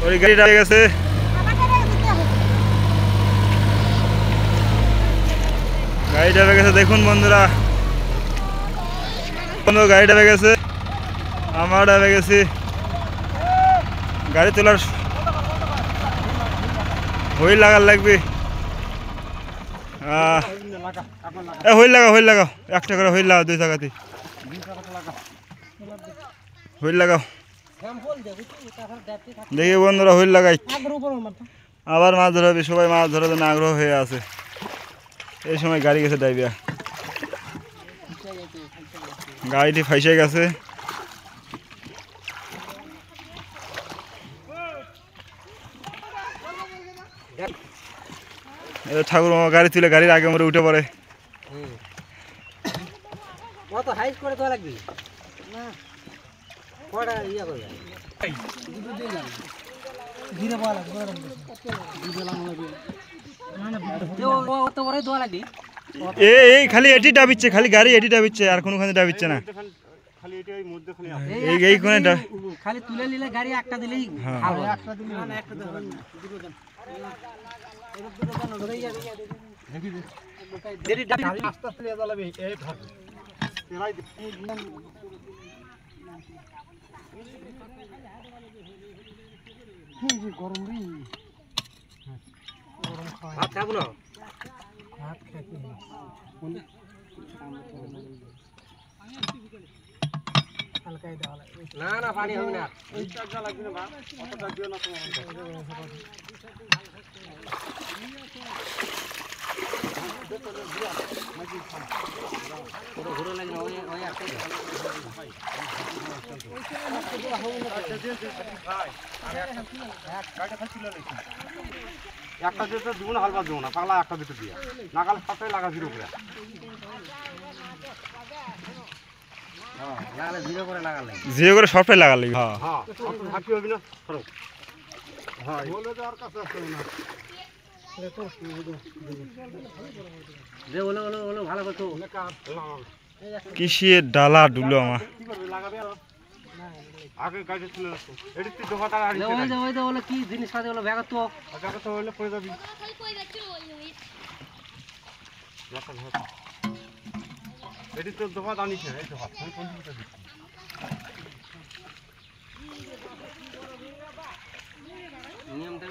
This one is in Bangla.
ওই গাড়িটা গেছে, গাড়িটা গেছে। দেখুন বন্ধুরা, গাড়িটা গেছে, আমার ডাবে গেছি। গাড়ি তোলার হইল লাগার লাগবে। হইল লাগাও একটা করে হইল লাগাও, 2 টাকাতে হইল লাগাও। দেখি বন্ধুরা হইল লাগাই, আবার মাছ ধরা হবে। সবাই মাছ ধরার জন্য আগ্রহ হয়ে আছে। এই সময় গাড়ি গেছে ডাইবিয়া, গাড়িটি ফাইসে গেছে। ঠাকুর মামা গাড়ি তুলে গাড়ির আগে মরে উঠে পড়ে। এই খালি এটি ডাবিচ্ছে, খালি গাড়ি এটি ডাবিচ্ছে, আর কোনোখানে ডাবিচ্ছে না। এই কোনে খালি তুলে নিলে গাড়ি একটা দিলেই গরম রে, ভাত খাবো না, ভাত খাইতে হালকাই দেওয়া লাগবে। না না পানি হবে না, এই চার্জা লাগবে না, ভাত অতটা দিও না তোমার। ঘুরে লাগবে ওই একটা একটা দিতে দিব না, হালবা দিব না, পাগলা একটা দিতে দিয়া নাগাল সাথে লাগা জিরো করে। জিরো করে সবটাই লাগালে। হ্যাঁ হাঁটি হবে না, হ্যাঁ বলে তো আর কাছে আসবে না। ভালো করতো কিসের ডালা ডুলো আমার আগে গাড়ি তুলে রাখো। এটি তুই দোকানটা ওই কি জিনিস আছে ওগুলো ব্যাগ তো ব্যাগ তো হইলে পড়ে যাবি। এটি তো দোকান আনিস না, এই দোকান আমি 50 টাকা দিচ্ছি। নিয়মটা